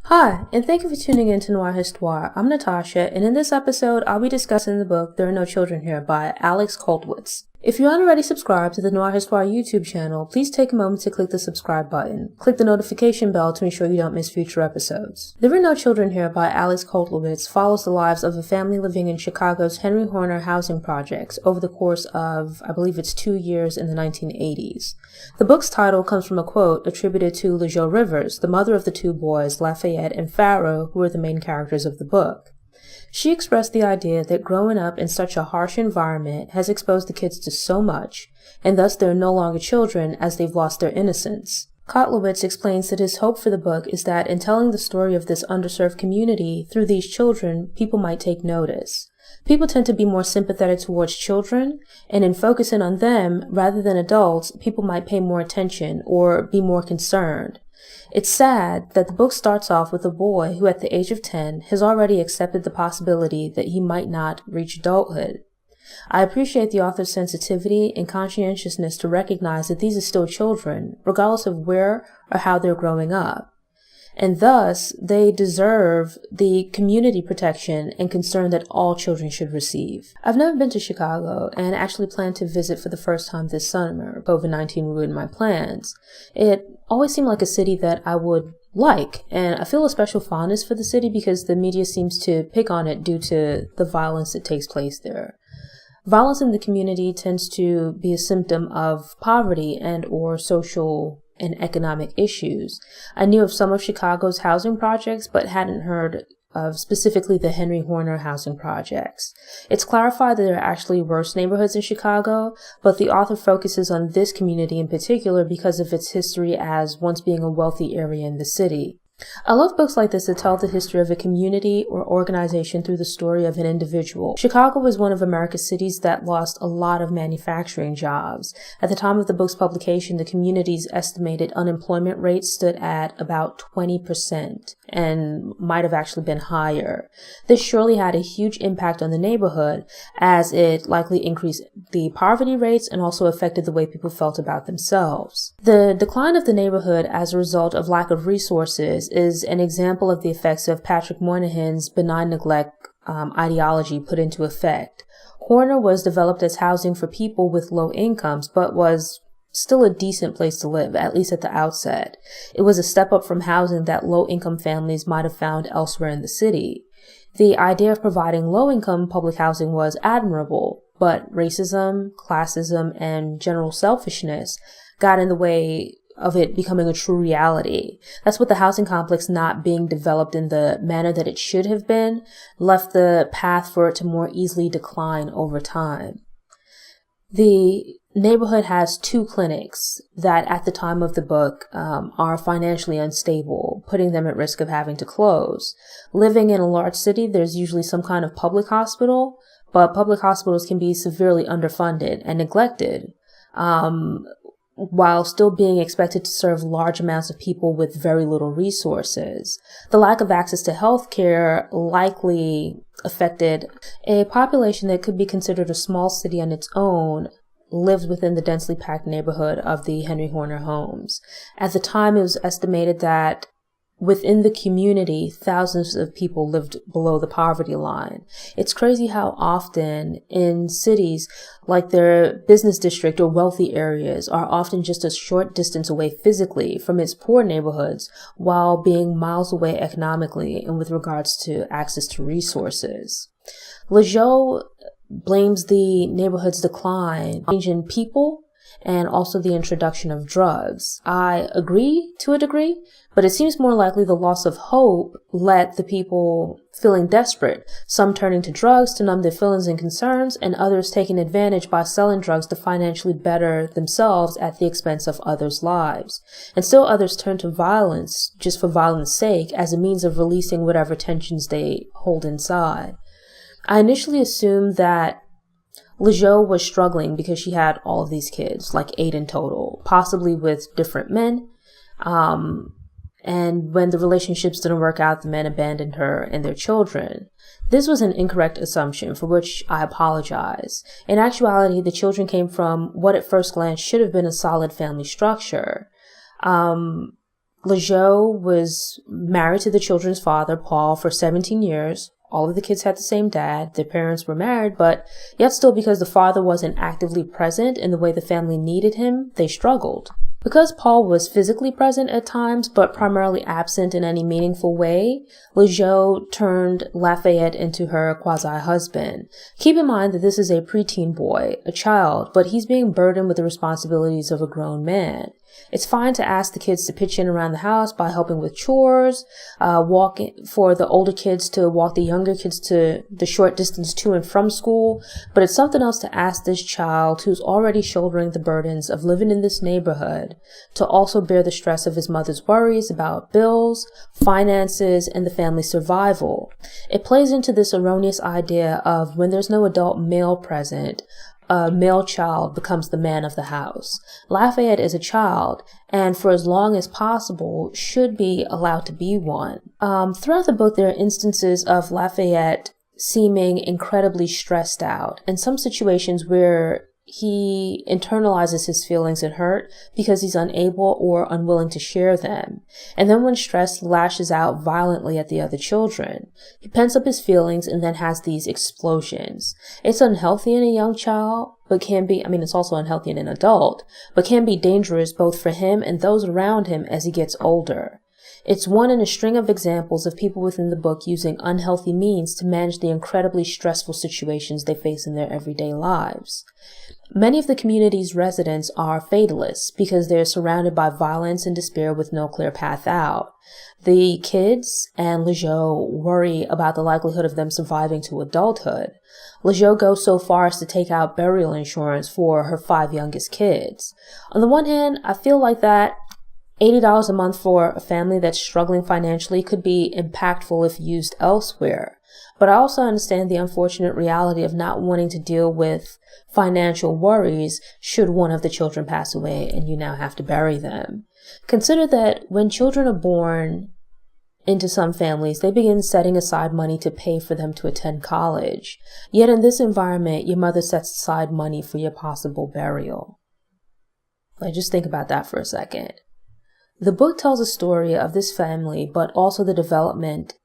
Hi, and thank you for tuning in to Noire Histoire. I'm Natasha, and in this episode, I'll be discussing the book There Are No Children Here by Alex Kotlowitz. If you aren't already subscribed to the Noire Histoire YouTube channel, please take a moment to click the subscribe button. Click the notification bell to ensure you don't miss future episodes. There Are No Children Here by Alex Kotlowitz follows the lives of a family living in Chicago's Henry Horner housing projects over the course of, I believe it's 2 years in the 1980s. The book's title comes from a quote attributed to LaJoie Rivers, the mother of the two boys, Lafayette and Pharaoh, who are the main characters of the book. She expressed the idea that growing up in such a harsh environment has exposed the kids to so much, and thus they're no longer children as they've lost their innocence. Kotlowitz explains that his hope for the book is that in telling the story of this underserved community through these children, people might take notice. People tend to be more sympathetic towards children, and in focusing on them rather than adults, people might pay more attention or be more concerned. It's sad that the book starts off with a boy who at the age of 10 has already accepted the possibility that he might not reach adulthood. I appreciate the author's sensitivity and conscientiousness to recognize that these are still children, regardless of where or how they're growing up. And thus, they deserve the community protection and concern that all children should receive. I've never been to Chicago and actually plan to visit for the first time this summer. COVID-19 ruined my plans. It always seemed like a city that I would like, and I feel a special fondness for the city because the media seems to pick on it due to the violence that takes place there. Violence in the community tends to be a symptom of poverty and or social and economic issues. I knew of some of Chicago's housing projects, but hadn't heard of specifically the Henry Horner housing projects. It's clarified that there are actually worse neighborhoods in Chicago, but the author focuses on this community in particular because of its history as once being a wealthy area in the city. I love books like this that tell the history of a community or organization through the story of an individual. Chicago was one of America's cities that lost a lot of manufacturing jobs. At the time of the book's publication, the community's estimated unemployment rate stood at about 20% and might have actually been higher. This surely had a huge impact on the neighborhood as it likely increased the poverty rates and also affected the way people felt about themselves. The decline of the neighborhood as a result of lack of resources is an example of the effects of Patrick Moynihan's benign neglect ideology put into effect. Horner was developed as housing for people with low incomes, but was still a decent place to live, at least at the outset. It was a step up from housing that low-income families might have found elsewhere in the city. The idea of providing low-income public housing was admirable, but racism, classism, and general selfishness got in the way of it becoming a true reality. That's what the housing complex not being developed in the manner that it should have been left the path for it to more easily decline over time. The neighborhood has 2 clinics that at the time of the book are financially unstable, putting them at risk of having to close. Living in a large city, there's usually some kind of public hospital, but public hospitals can be severely underfunded and neglected, while still being expected to serve large amounts of people with very little resources. The lack of access to health care likely affected a population that could be considered a small city on its own, lived within the densely packed neighborhood of the Henry Horner homes. At the time, it was estimated that within the community, thousands of people lived below the poverty line. It's crazy how often in cities, like their business district or wealthy areas, are often just a short distance away physically from its poor neighborhoods, while being miles away economically and with regards to access to resources. LaJoie blames the neighborhood's decline on change in people and also the introduction of drugs. I agree to a degree, but it seems more likely the loss of hope led the people feeling desperate, some turning to drugs to numb their feelings and concerns, and others taking advantage by selling drugs to financially better themselves at the expense of others' lives. And still others turn to violence just for violence' sake as a means of releasing whatever tensions they hold inside. I initially assumed that LaJoie was struggling because she had all of these kids, like 8 in total, possibly with different men. And when the relationships didn't work out, the men abandoned her and their children. This was an incorrect assumption for which I apologize. In actuality, the children came from what at first glance should have been a solid family structure. LeJean was married to the children's father, Paul, for 17 years. All of the kids had the same dad. Their parents were married, but yet still, because the father wasn't actively present in the way the family needed him, they struggled. Because Paul was physically present at times, but primarily absent in any meaningful way, LeJean turned Lafayette into her quasi-husband. Keep in mind that this is a preteen boy, a child, but he's being burdened with the responsibilities of a grown man. It's fine to ask the kids to pitch in around the house by helping with chores, for the older kids to walk the younger kids to the short distance to and from school, but it's something else to ask this child, who's already shouldering the burdens of living in this neighborhood, to also bear the stress of his mother's worries about bills, finances, and the family's survival. It plays into this erroneous idea of when there's no adult male present, a male child becomes the man of the house. Lafayette is a child, and for as long as possible, should be allowed to be one. Throughout the book, there are instances of Lafayette seeming incredibly stressed out, and some situations where he internalizes his feelings and hurt because he's unable or unwilling to share them. And then when stressed, lashes out violently at the other children. He pents up his feelings and then has these explosions. It's unhealthy in a young child, but it's also unhealthy in an adult, but can be dangerous both for him and those around him as he gets older. It's one in a string of examples of people within the book using unhealthy means to manage the incredibly stressful situations they face in their everyday lives. Many of the community's residents are fatalists because they're surrounded by violence and despair with no clear path out. The kids and LeJean worry about the likelihood of them surviving to adulthood. LeJean goes so far as to take out burial insurance for her 5 youngest kids. On the one hand, I feel like that $80 a month for a family that's struggling financially could be impactful if used elsewhere. But I also understand the unfortunate reality of not wanting to deal with financial worries should one of the children pass away and you now have to bury them. Consider that when children are born into some families, they begin setting aside money to pay for them to attend college. Yet in this environment, your mother sets aside money for your possible burial. Just think about that for a second. The book tells a story of this family, but also the development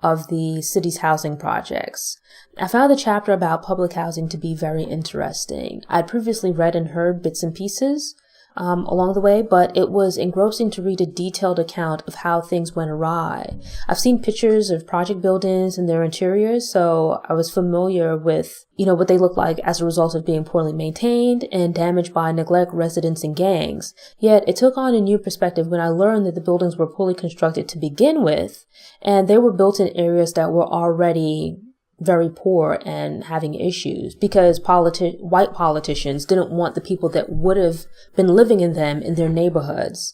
of the city's housing projects. I found the chapter about public housing to be very interesting. I'd previously read and heard bits and pieces along the way, but it was engrossing to read a detailed account of how things went awry. I've seen pictures of project buildings and their interiors, so I was familiar with, what they look like as a result of being poorly maintained and damaged by neglect, residents, and gangs. Yet it took on a new perspective when I learned that the buildings were poorly constructed to begin with, and they were built in areas that were already very poor and having issues because white politicians didn't want the people that would have been living in them in their neighborhoods.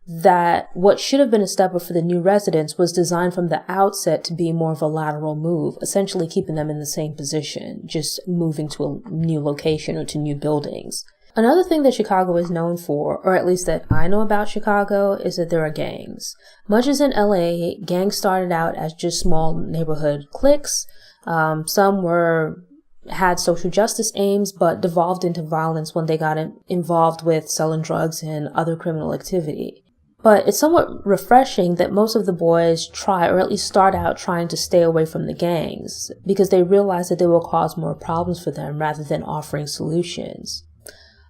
That what should have been a step up for the new residents was designed from the outset to be more of a lateral move, essentially keeping them in the same position, just moving to a new location or to new buildings. Another thing that Chicago is known for, or at least that I know about Chicago, is that there are gangs. Much as in LA, gangs started out as just small neighborhood cliques. Some had social justice aims, but devolved into violence when they got involved with selling drugs and other criminal activity. But it's somewhat refreshing that most of the boys try, or at least start out trying to stay away from the gangs, because they realize that they will cause more problems for them rather than offering solutions.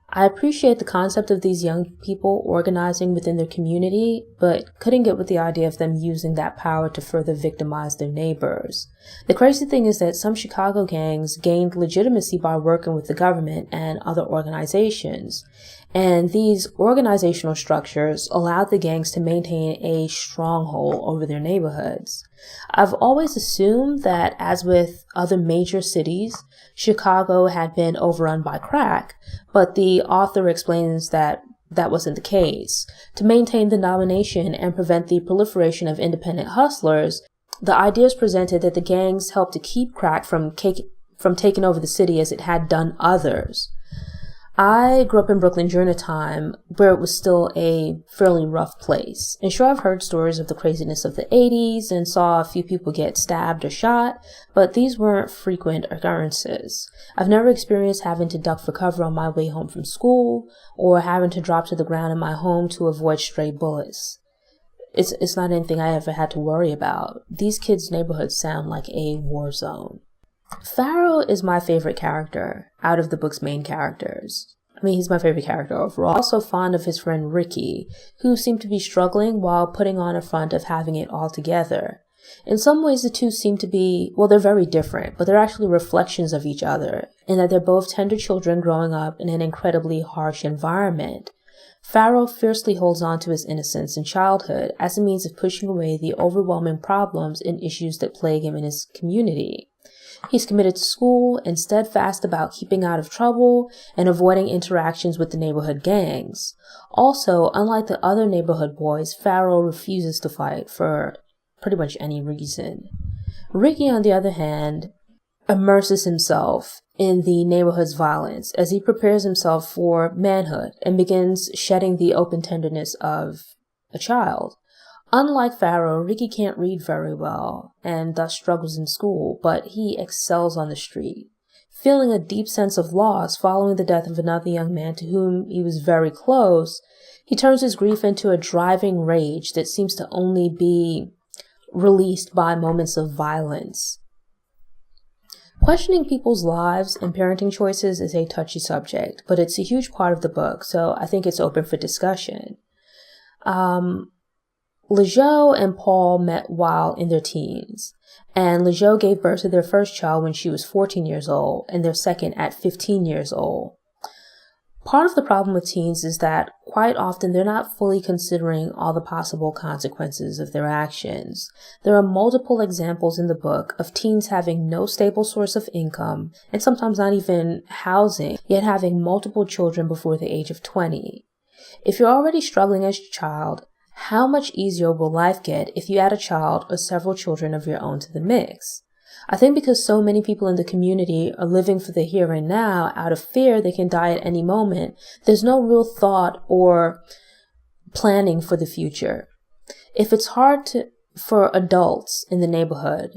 I appreciate the concept of these young people organizing within their community, but couldn't get with the idea of them using that power to further victimize their neighbors. The crazy thing is that some Chicago gangs gained legitimacy by working with the government and other organizations, and these organizational structures allowed the gangs to maintain a stronghold over their neighborhoods. I've always assumed that, as with other major cities, Chicago had been overrun by crack, but the author explains that that wasn't the case. To maintain the domination and prevent the proliferation of independent hustlers, the idea is presented that the gangs helped to keep crack from taking over the city as it had done others. I grew up in Brooklyn during a time where it was still a fairly rough place. And sure, I've heard stories of the craziness of the 80s and saw a few people get stabbed or shot, but these weren't frequent occurrences. I've never experienced having to duck for cover on my way home from school or having to drop to the ground in my home to avoid stray bullets. it's not anything I ever had to worry about. These kids' neighborhoods sound like a war zone. Pharaoh is my favorite character out of the book's main characters. I mean, he's my favorite character overall. I'm also fond of his friend Ricky, who seemed to be struggling while putting on a front of having it all together. In some ways, the two seem to be, well, they're very different, but they're actually reflections of each other, in that they're both tender children growing up in an incredibly harsh environment. Pharaoh fiercely holds on to his innocence in childhood as a means of pushing away the overwhelming problems and issues that plague him in his community. He's committed to school and steadfast about keeping out of trouble and avoiding interactions with the neighborhood gangs. Also, unlike the other neighborhood boys, Pharaoh refuses to fight for pretty much any reason. Ricky, on the other hand, immerses himself in the neighborhood's violence as he prepares himself for manhood and begins shedding the open tenderness of a child. Unlike Pharaoh, Ricky can't read very well and thus struggles in school, but he excels on the street. Feeling a deep sense of loss following the death of another young man to whom he was very close, he turns his grief into a driving rage that seems to only be released by moments of violence. Questioning people's lives and parenting choices is a touchy subject, but it's a huge part of the book, so I think it's open for discussion. LeJoe and Paul met while in their teens, and LeJoe gave birth to their first child when she was 14 years old, and their second at 15 years old. Part of the problem with teens is that quite often they're not fully considering all the possible consequences of their actions. There are multiple examples in the book of teens having no stable source of income, and sometimes not even housing, yet having multiple children before the age of 20. If you're already struggling as a child, how much easier will life get if you add a child or several children of your own to the mix? I think because so many people in the community are living for the here and now out of fear they can die at any moment, there's no real thought or planning for the future. If it's hard for adults in the neighborhood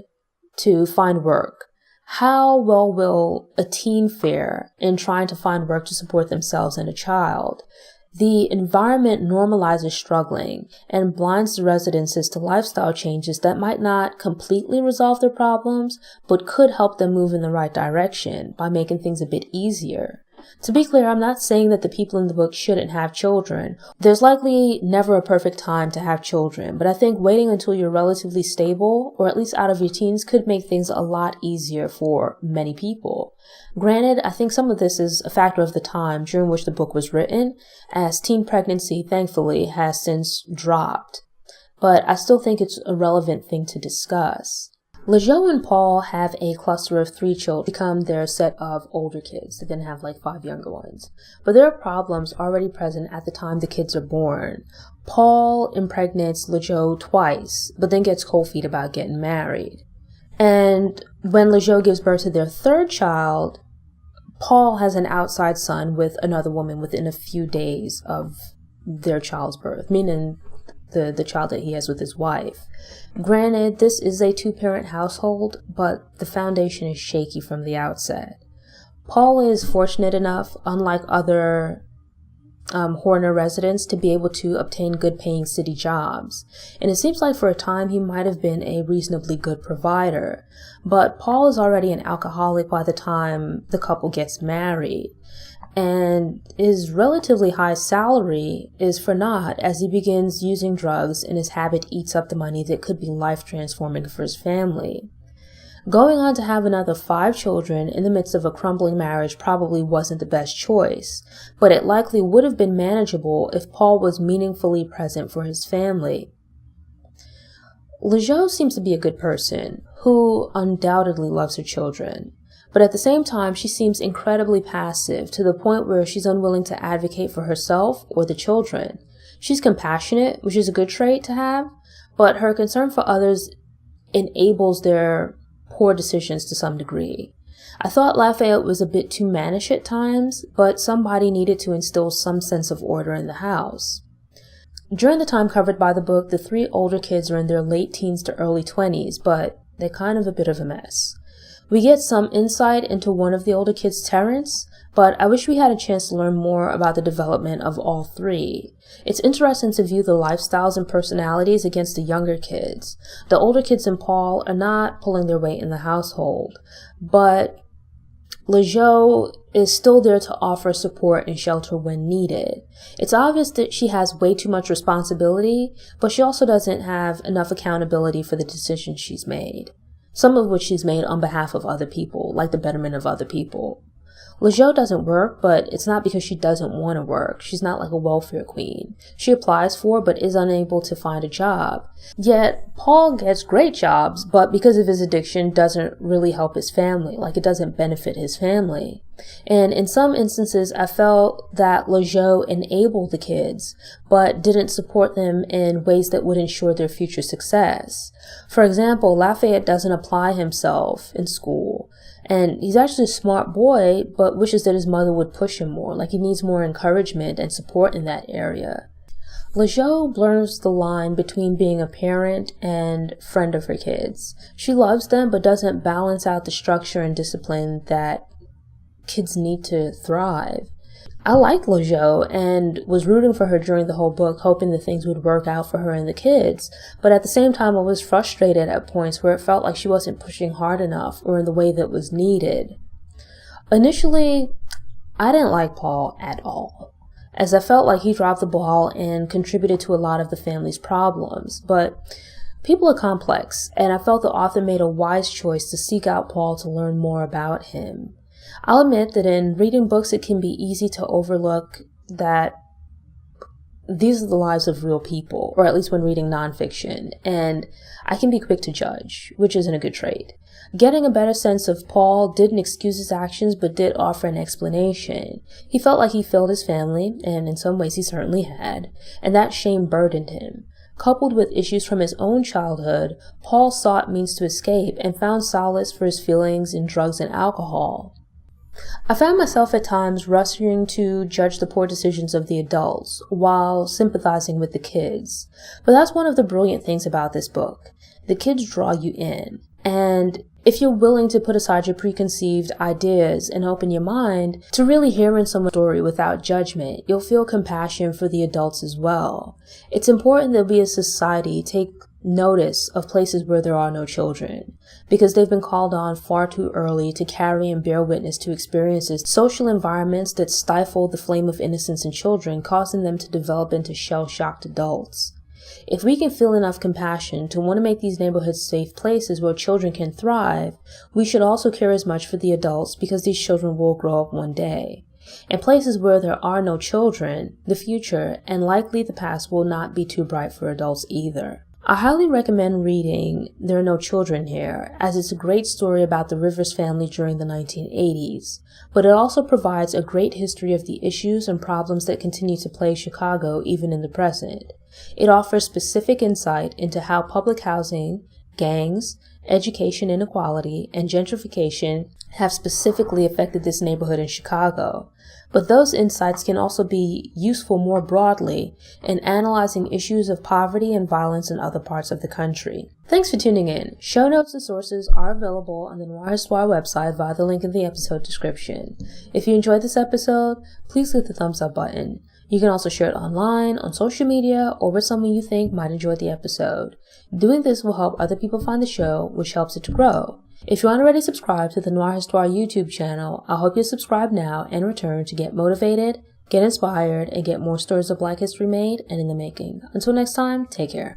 to find work, how well will a teen fare in trying to find work to support themselves and a child? The environment normalizes struggling and blinds the residents to lifestyle changes that might not completely resolve their problems, but could help them move in the right direction by making things a bit easier. To be clear, I'm not saying that the people in the book shouldn't have children. There's likely never a perfect time to have children, but I think waiting until you're relatively stable, or at least out of your teens, could make things a lot easier for many people. Granted, I think some of this is a factor of the time during which the book was written, as teen pregnancy, thankfully, has since dropped. But I still think it's a relevant thing to discuss. LeJoe and Paul have a cluster of 3 children become their set of older kids. They then have like 5 younger ones. But there are problems already present at the time the kids are born. Paul impregnates LeJoe twice, but then gets cold feet about getting married. And when LeJoe gives birth to their 3rd child, Paul has an outside son with another woman within a few days of their child's birth, meaning the child that he has with his wife. Granted, this is a 2-parent household, but the foundation is shaky from the outset. Paul is fortunate enough, unlike other Horner residents, to be able to obtain good-paying city jobs. And it seems like for a time he might have been a reasonably good provider. But Paul is already an alcoholic by the time the couple gets married. And his relatively high salary is for naught as he begins using drugs and his habit eats up the money that could be life-transforming for his family. Going on to have another 5 children in the midst of a crumbling marriage probably wasn't the best choice, but it likely would have been manageable if Paul was meaningfully present for his family. LeJoe seems to be a good person who undoubtedly loves her children. But at the same time, she seems incredibly passive to the point where she's unwilling to advocate for herself or the children. She's compassionate, which is a good trait to have, but her concern for others enables their poor decisions to some degree. I thought Lafayette was a bit too mannish at times, but somebody needed to instill some sense of order in the house. During the time covered by the book, the 3 older kids are in their late teens to early 20s, but they're kind of a bit of a mess. We get some insight into one of the older kids, Terrence, but I wish we had a chance to learn more about the development of all three. It's interesting to view the lifestyles and personalities against the younger kids. The older kids and Paul are not pulling their weight in the household, but LaJoie is still there to offer support and shelter when needed. It's obvious that she has way too much responsibility, but she also doesn't have enough accountability for the decisions she's made, some of which she's made on behalf of other people, like the betterment of other people. LaJoie doesn't work, but it's not because she doesn't want to work. She's not like a welfare queen. She applies for but is unable to find a job. Yet, Paul gets great jobs, but because of his addiction doesn't really help his family, like it doesn't benefit his family. And in some instances, I felt that LaJoie enabled the kids, but didn't support them in ways that would ensure their future success. For example, Lafayette doesn't apply himself in school. And he's actually a smart boy, but wishes that his mother would push him more, like he needs more encouragement and support in that area. LaJoie blurs the line between being a parent and friend of her kids. She loves them, but doesn't balance out the structure and discipline that kids need to thrive. I liked LaJoie and was rooting for her during the whole book, hoping that things would work out for her and the kids. But at the same time, I was frustrated at points where it felt like she wasn't pushing hard enough or in the way that was needed. Initially, I didn't like Paul at all, as I felt like he dropped the ball and contributed to a lot of the family's problems. But people are complex, and I felt the author made a wise choice to seek out Paul to learn more about him. I'll admit that in reading books, it can be easy to overlook that these are the lives of real people, or at least when reading nonfiction, and I can be quick to judge, which isn't a good trait. Getting a better sense of Paul didn't excuse his actions, but did offer an explanation. He felt like he failed his family, and in some ways he certainly had, and that shame burdened him. Coupled with issues from his own childhood, Paul sought means to escape and found solace for his feelings in drugs and alcohol. I found myself at times rushing to judge the poor decisions of the adults while sympathizing with the kids. But that's one of the brilliant things about this book. The kids draw you in. And if you're willing to put aside your preconceived ideas and open your mind to really hearing someone's story without judgment, you'll feel compassion for the adults as well. It's important that we as society take notice of places where there are no children, because they've been called on far too early to carry and bear witness to experiences, social environments that stifle the flame of innocence in children, causing them to develop into shell-shocked adults. If we can feel enough compassion to want to make these neighborhoods safe places where children can thrive, we should also care as much for the adults, because these children will grow up one day. In places where there are no children, the future and likely the past will not be too bright for adults either. I highly recommend reading There Are No Children Here, as it's a great story about the Rivers family during the 1980s, but it also provides a great history of the issues and problems that continue to plague Chicago even in the present. It offers specific insight into how public housing, gangs, education inequality, and gentrification have specifically affected this neighborhood in Chicago. But those insights can also be useful more broadly in analyzing issues of poverty and violence in other parts of the country. Thanks for tuning in. Show notes and sources are available on the Noire website via the link in the episode description. If you enjoyed this episode, please click the thumbs up button. You can also share it online, on social media, or with someone you think might enjoy the episode. Doing this will help other people find the show, which helps it to grow. If you aren't already subscribed to the Noire YouTube channel, I hope you subscribe now and return to get motivated, get inspired, and get more stories of Black history made and in the making. Until next time, take care.